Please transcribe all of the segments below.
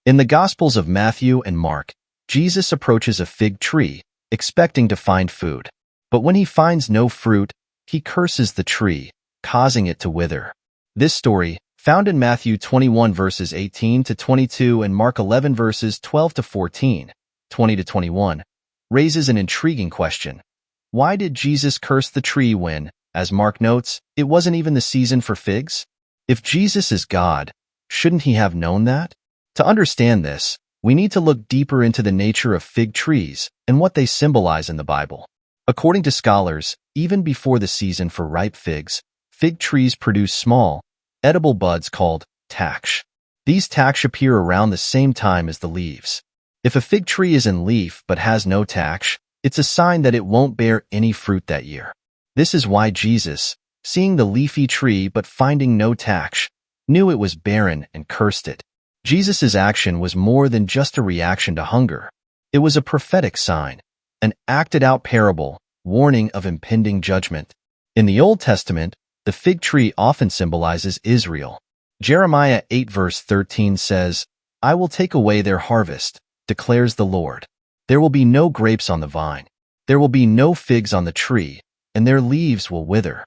In the Gospels of Matthew and Mark, Jesus approaches a fig tree, expecting to find food. But when he finds no fruit, he curses the tree, causing it to wither. This story, found in Matthew 21 verses 18 to 22 and Mark 11 verses 12 to 14, 20 to 21, raises an intriguing question. Why did Jesus curse the tree when, as Mark notes, it wasn't even the season for figs? If Jesus is God, shouldn't he have known that? To understand this, we need to look deeper into the nature of fig trees and what they symbolize in the Bible. According to scholars, even before the season for ripe figs, fig trees produce small, edible buds called tachs. These tachs appear around the same time as the leaves. If a fig tree is in leaf but has no tachs, it's a sign that it won't bear any fruit that year. This is why Jesus, seeing the leafy tree but finding no tachs, knew it was barren and cursed it. Jesus' action was more than just a reaction to hunger. It was a prophetic sign, an acted-out parable, warning of impending judgment. In the Old Testament, the fig tree often symbolizes Israel. Jeremiah 8 verse 13 says, "I will take away their harvest, declares the Lord. There will be no grapes on the vine. There will be no figs on the tree, and their leaves will wither."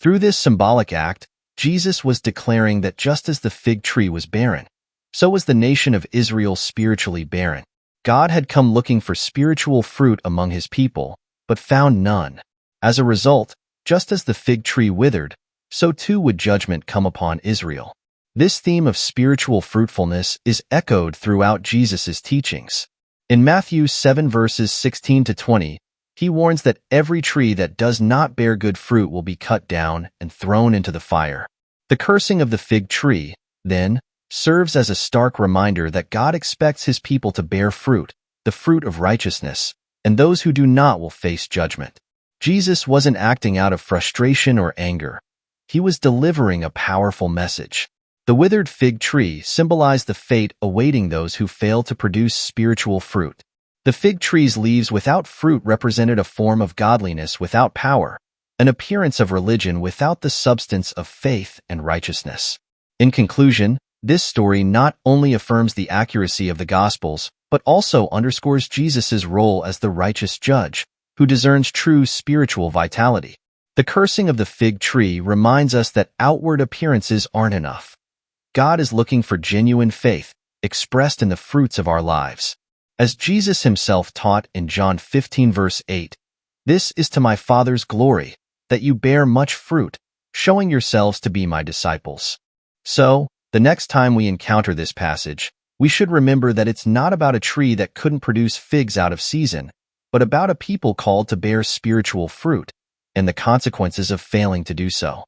Through this symbolic act, Jesus was declaring that just as the fig tree was barren, so was the nation of Israel spiritually barren. God had come looking for spiritual fruit among his people, but found none. As a result, just as the fig tree withered, so too would judgment come upon Israel. This theme of spiritual fruitfulness is echoed throughout Jesus' teachings. In Matthew 7 verses 16 to 20, he warns that every tree that does not bear good fruit will be cut down and thrown into the fire. The cursing of the fig tree, then, serves as a stark reminder that God expects his people to bear fruit, the fruit of righteousness, and those who do not will face judgment. Jesus wasn't acting out of frustration or anger. He was delivering a powerful message. The withered fig tree symbolized the fate awaiting those who fail to produce spiritual fruit. The fig tree's leaves without fruit represented a form of godliness without power, an appearance of religion without the substance of faith and righteousness. In conclusion, this story not only affirms the accuracy of the Gospels, but also underscores Jesus' role as the righteous judge, who discerns true spiritual vitality. The cursing of the fig tree reminds us that outward appearances aren't enough. God is looking for genuine faith, expressed in the fruits of our lives. As Jesus himself taught in John 15 verse 8, "This is to my Father's glory, that you bear much fruit, showing yourselves to be my disciples." So, the next time we encounter this passage, we should remember that it's not about a tree that couldn't produce figs out of season, but about a people called to bear spiritual fruit, and the consequences of failing to do so.